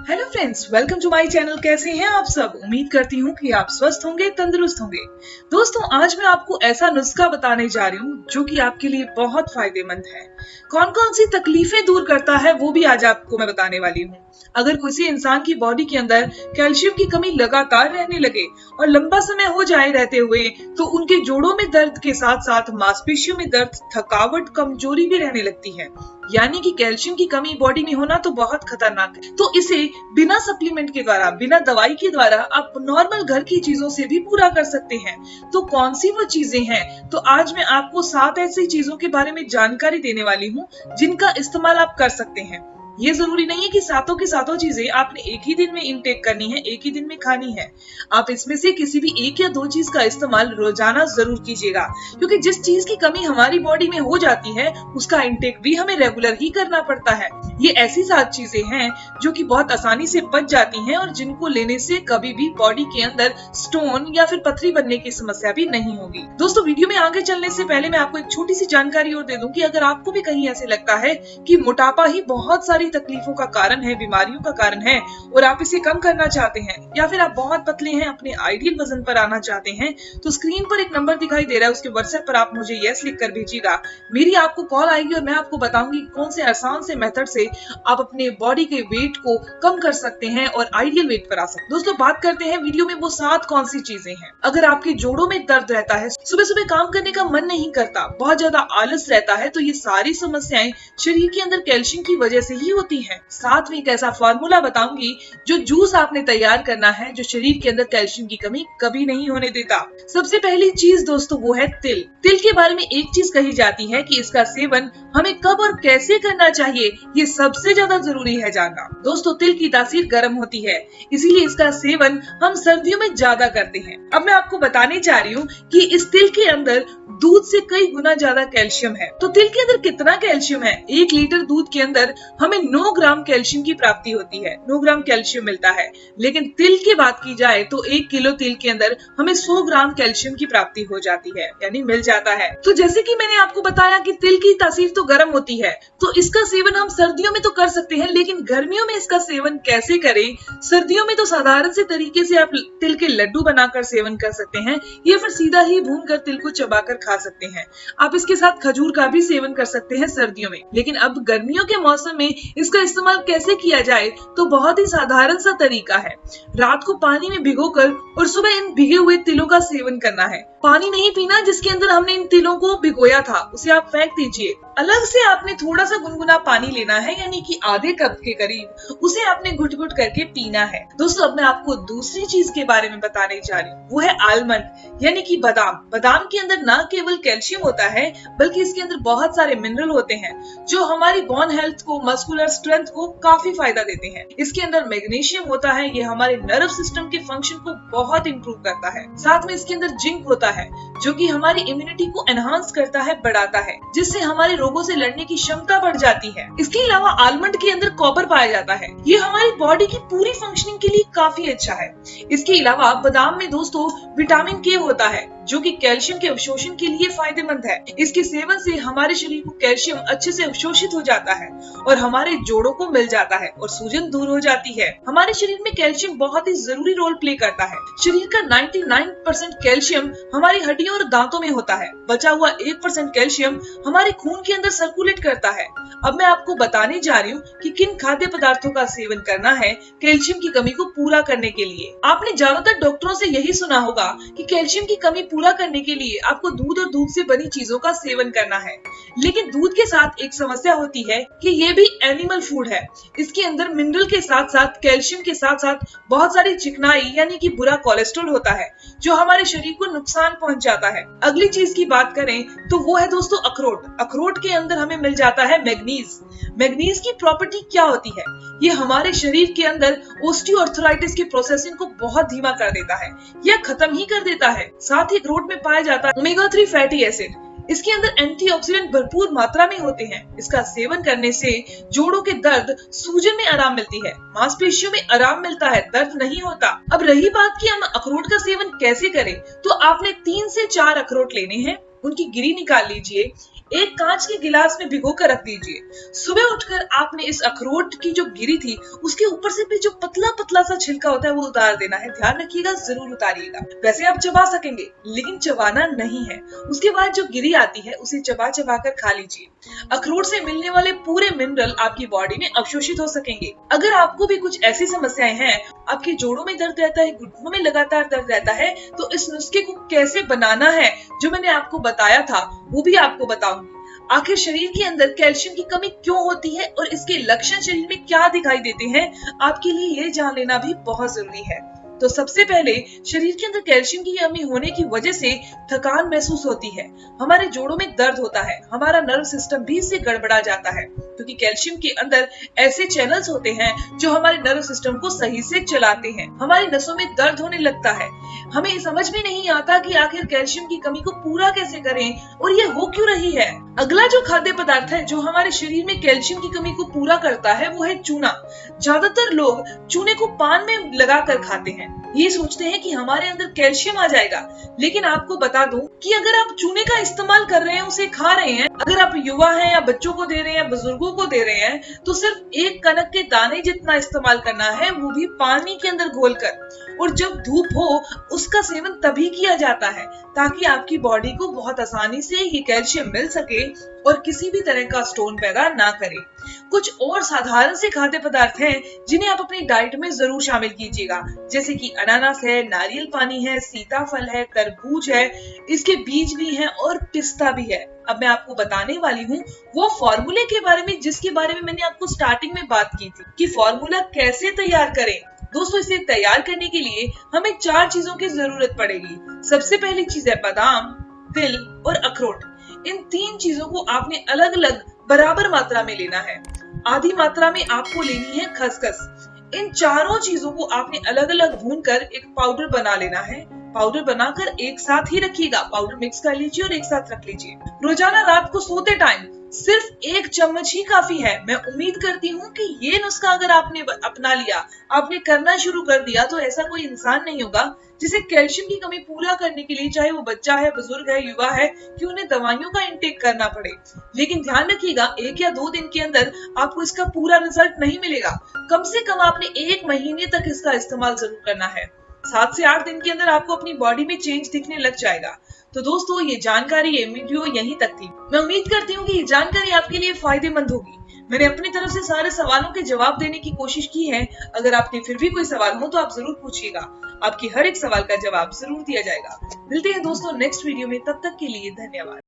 Hello friends, welcome to my channel. कैसे हैं आप सब? उम्मीद करती हूँ कि आप स्वस्थ होंगे, तंदुरुस्त होंगे। दोस्तों, आज मैं आपको ऐसा नुस्खा बताने जा रही हूँ जो कि आपके लिए बहुत फायदेमंद है। कौन कौन सी तकलीफें दूर करता है वो भी आज आपको मैं बताने वाली हूँ। अगर किसी इंसान की बॉडी के अंदर कैल्शियम की कमी लगातार रहने लगे और लंबा समय हो जाए रहते हुए, तो उनके जोड़ों में दर्द के साथ साथ मांसपेशियों में दर्द, थकावट, कमजोरी भी रहने लगती है। यानी कि कैल्शियम की कमी बॉडी में होना तो बहुत खतरनाक है। तो इसे बिना सप्लीमेंट के द्वारा, बिना दवाई के द्वारा आप नॉर्मल घर की चीजों से भी पूरा कर सकते हैं। तो कौन सी वो चीजें हैं? तो आज मैं आपको 7 ऐसी चीजों के बारे में जानकारी देने वाली हूँ जिनका इस्तेमाल आप कर सकते हैं। ये जरूरी नहीं है कि सातों की सातों चीजें आपने एक ही दिन में इनटेक करनी है, एक ही दिन में खानी है। आप इसमें से किसी भी एक या दो चीज का इस्तेमाल रोजाना जरूर कीजिएगा, क्योंकि जिस चीज की कमी हमारी बॉडी में हो जाती है उसका इनटेक भी हमें रेगुलर ही करना पड़ता है। ये ऐसी 7 चीजें हैं जो कि बहुत आसानी से पच जाती हैं और जिनको लेने से कभी भी बॉडी के अंदर स्टोन या फिर पथरी बनने की समस्या भी नहीं होगी। दोस्तों, वीडियो में आगे चलने से पहले मैं आपको एक छोटी सी जानकारी और दे दूं कि अगर आपको भी कहीं ऐसे लगता है कि मोटापा ही बहुत सारी तकलीफों का कारण है, बीमारियों का कारण है, और आप इसे कम करना चाहते हैं, या फिर आप बहुत पतले हैं, अपने आइडियल वजन पर आना चाहते हैं, तो स्क्रीन पर एक नंबर दिखाई दे रहा है, उसके व्हाट्सएप पर आप मुझे यस लिख कर भेजिएगा। मेरी आपको कॉल आएगी और मैं आपको बताऊंगी कौन से आसान से मेथड से आप अपने बॉडी के वेट को कम कर सकते हैं और आइडियल वेट पर आ सकते हैं। दोस्तों, बात करते हैं वीडियो में वो 7 कौन सी चीजें हैं। अगर आपके जोड़ों में दर्द रहता है, सुबह सुबह काम करने का मन नहीं करता, बहुत ज्यादा आलस रहता है, तो ये सारी समस्याएं शरीर के अंदर कैल्शियम की वजह से ही होती हैं। साथ में एक ऐसा फार्मूला बताऊंगी जो जूस आपने तैयार करना है, जो शरीर के अंदर कैल्शियम की कमी कभी नहीं होने देता। सबसे पहली चीज दोस्तों वो है तिल। तिल के बारे में एक चीज कही जाती है कि इसका सेवन हमें कब और कैसे करना चाहिए, ये सबसे ज्यादा जरूरी है जानना। दोस्तों, तिल की तासीर गर्म होती है, इसीलिए इसका सेवन हम सर्दियों में ज्यादा करते हैं। अब मैं आपको बताने जा रही हूँ कि इस तिल के अंदर दूध से कई गुना ज्यादा कैल्शियम है। तो तिल के अंदर कितना कैल्शियम है? 1 लीटर दूध के अंदर हमें 9 ग्राम कैल्शियम की प्राप्ति होती है, 9 ग्राम कैल्शियम मिलता है। लेकिन तिल की बात की जाए तो 1 किलो तिल के अंदर हमें 100 ग्राम कैल्शियम की प्राप्ति हो जाती है, यानी मिल जाता है। तो जैसे कि मैंने आपको बताया कि तिल की तासीर तो गर्म होती है, तो इसका सेवन हम सर्दियों में तो कर सकते हैं, लेकिन गर्मियों में इसका सेवन कैसे करें? सर्दियों में तो साधारण से तरीके से आप तिल के लड्डू बनाकर सेवन कर सकते हैं, या फिर सीधा ही भूनकर तिल को चबाकर खा सकते हैं। आप इसके साथ खजूर का भी सेवन कर सकते हैं सर्दियों में। लेकिन अब गर्मियों के मौसम में इसका इस्तेमाल कैसे किया जाए? तो बहुत ही साधारण सा तरीका है। रात को पानी में भिगोकर और सुबह इन भिगे हुए तिलों का सेवन करना है। पानी नहीं पीना जिसके अंदर हमने इन तिलों को भिगोया था, उसे आप फेंक दीजिए। अलग से आपने थोड़ा सा गुनगुना पानी लेना है, यानी कि आधे कप के करीब, उसे आपने घुट घुट करके पीना है। दोस्तों, अब मैं आपको दूसरी चीज के बारे में बताने जा रही हूँ, वो है आलमंड, यानी कि बादाम। बादाम के अंदर न केवल कैल्शियम होता है, बल्कि इसके अंदर बहुत सारे मिनरल होते हैं जो हमारी बोन हेल्थ को, मस्कुलर स्ट्रेंथ को काफी फायदा देते हैं। इसके अंदर मैग्नीशियम होता है, ये हमारे नर्व सिस्टम के फंक्शन को बहुत इंप्रूव करता है। साथ में इसके अंदर जिंक होता है जो कि हमारी इम्यूनिटी को एनहांस करता है, बढ़ाता है, जिससे हमारे रोगों से लड़ने की क्षमता बढ़ जाती है। इसके अलावा आलमंड के अंदर कॉपर पाया जाता है, ये हमारी बॉडी की पूरी फंक्शनिंग के लिए काफी अच्छा है। इसके अलावा बादाम में दोस्तों विटामिन के होता है जो कि कैल्शियम के अवशोषण के लिए फायदेमंद है। इसके सेवन से हमारे शरीर को कैल्शियम अच्छे से अवशोषित हो जाता है और हमारे जोड़ों को मिल जाता है और सूजन दूर हो जाती है। हमारे शरीर में कैल्शियम बहुत ही जरूरी रोल प्ले करता है। शरीर का 99% कैल्शियम हमारी हड्डियों और दांतों में होता है, बचा हुआ 1% कैल्शियम हमारे खून के अंदर सर्कुलेट करता है। अब मैं आपको बताने जा रही हूँ कि किन खाद्य पदार्थों का सेवन करना है कैल्शियम की कमी को पूरा करने के लिए। आपने ज्यादातर डॉक्टरों से यही सुना होगा कि कैल्शियम की कमी पूरा करने के लिए आपको दूध और दूध से बनी चीजों का सेवन करना है। लेकिन दूध के साथ एक समस्या होती है कि ये भी एनिमल फूड है। इसके अंदर मिनरल के साथ साथ कैल्शियम के साथ साथ बहुत सारी चिकनाई, यानी कि बुरा कोलेस्ट्रॉल होता है, जो हमारे शरीर को नुकसान पहुंचाता है। अगली चीज की बात करें तो वो है दोस्तों अखरोट। अखरोट के अंदर हमें मिल जाता है मैग्नीज। मैग्नीज की प्रॉपर्टी क्या होती है? ये हमारे शरीर के अंदर ऑस्टियोआर्थराइटिस के प्रोसेसिंग को बहुत धीमा कर देता है या खत्म ही कर देता है। साथ ही अखरोट में पाया जाता है ओमेगा 3 फैटी एसिड। इसके अंदर एंटीऑक्सीडेंट भरपूर मात्रा में होते हैं। इसका सेवन करने से जोड़ों के दर्द, सूजन में आराम मिलती है, मांसपेशियों में आराम मिलता है, दर्द नहीं होता। अब रही बात कि हम अखरोट का सेवन कैसे करें, तो आपने 3 से 4 अखरोट लेने हैं, उनकी गिरी निकाल लीजिए। एक कांच के गिलास में भिगो कर रख दीजिए। सुबह उठकर आपने इस अखरोट की जो गिरी थी उसके ऊपर से भी जो पतला पतला सा छिलका होता है वो उतार देना है। ध्यान रखिएगा, जरूर उतारिएगा। वैसे आप चबा सकेंगे लेकिन चबाना नहीं है। उसके बाद जो गिरी आती है उसे चबा चबा कर खा लीजिए। अखरोट से मिलने वाले पूरे मिनरल आपकी बॉडी में अवशोषित हो सकेंगे। अगर आपको भी कुछ ऐसी समस्याएं हैं, आपके जोड़ों में दर्द रहता है, घुटनों में लगातार दर्द रहता है, तो इस नुस्खे को कैसे बनाना है जो मैंने आपको बताया था वो भी आपको बताऊंगी। आखिर शरीर के अंदर कैल्शियम की कमी क्यों होती है और इसके लक्षण शरीर में क्या दिखाई देते हैं, आपके लिए ये जान लेना भी बहुत जरूरी है। तो सबसे पहले शरीर के अंदर कैल्शियम की कमी होने की वजह से थकान महसूस होती है, हमारे जोड़ों में दर्द होता है, हमारा नर्व सिस्टम भी इससे गड़बड़ा जाता है, क्योंकि कैल्शियम के अंदर ऐसे चैनल्स होते हैं जो हमारे नर्व सिस्टम को सही से चलाते हैं। हमारी नसों में दर्द होने लगता है। हमें समझ में नहीं आता कि आखिर कैल्शियम की कमी को पूरा कैसे करें और ये हो क्यों रही है। अगला जो खाद्य पदार्थ है जो हमारे शरीर में कैल्शियम की कमी को पूरा करता है वो है चूना। ज्यादातर लोग चूने को पान में लगाकर खाते हैं, ये सोचते हैं कि हमारे अंदर कैल्शियम आ जाएगा। लेकिन आपको बता दूं कि अगर आप चूने का इस्तेमाल कर रहे हैं, उसे खा रहे हैं, अगर आप युवा हैं या बच्चों को दे रहे हैं या बुजुर्गों को दे रहे हैं, तो सिर्फ एक कनक के दाने जितना इस्तेमाल करना है, वो भी पानी के अंदर घोलकर। और जब धूप हो उसका सेवन तभी किया जाता है ताकि आपकी बॉडी को बहुत आसानी से ये कैल्शियम मिल सके और किसी भी तरह का स्टोन पैदा ना करे। कुछ और साधारण से खाद्य पदार्थ हैं जिन्हें आप अपनी डाइट में जरूर शामिल कीजिएगा, जैसे कि अनानास है, नारियल पानी है, सीताफल है, तरबूज है, इसके बीज भी हैं और पिस्ता भी है। अब मैं आपको बताने वाली हूँ वो फॉर्मूले के बारे में जिसके बारे में मैंने आपको स्टार्टिंग में बात की थी कि फॉर्मूला कैसे तैयार करें। दोस्तों, इसे तैयार करने के लिए हमें 4 चीजों की जरूरत पड़ेगी। सबसे पहली चीज है बादाम, तिल और अखरोट। इन 3 चीजों को आपने अलग अलग बराबर मात्रा में लेना है। आधी मात्रा में आपको लेनी है खसखस। इन चारों चीजों को आपने अलग अलग भूनकर एक पाउडर बना लेना है। पाउडर बनाकर एक साथ ही रखिएगा। पाउडर मिक्स कर लीजिए और एक साथ रख लीजिए। रोजाना रात को सोते टाइम सिर्फ 1 चम्मच ही काफी है। मैं उम्मीद करती हूँ कि ये नुस्खा अगर आपने अपना लिया, आपने करना शुरू कर दिया, तो ऐसा कोई इंसान नहीं होगा जिसे कैल्शियम की कमी पूरा करने के लिए, चाहे वो बच्चा है, बुजुर्ग है, युवा है, कि उन्हें दवाइयों का इंटेक करना पड़े। लेकिन ध्यान रखिएगा, 1 या 2 दिन के अंदर आपको इसका पूरा रिजल्ट नहीं मिलेगा। कम से कम आपने 1 महीने तक इसका इस्तेमाल जरूर करना है। 7 से 8 दिन के अंदर आपको अपनी बॉडी में चेंज दिखने लग जाएगा। तो दोस्तों, ये जानकारी, ये वीडियो यहीं तक थी। मैं उम्मीद करती हूँ कि ये जानकारी आपके लिए फायदेमंद होगी। मैंने अपनी तरफ से सारे सवालों के जवाब देने की कोशिश की है। अगर आपके फिर भी कोई सवाल हो तो आप जरूर पूछिएगा। आपकी हर एक सवाल का जवाब जरूर दिया जाएगा। मिलते हैं दोस्तों नेक्स्ट वीडियो में, तब तक के लिए धन्यवाद।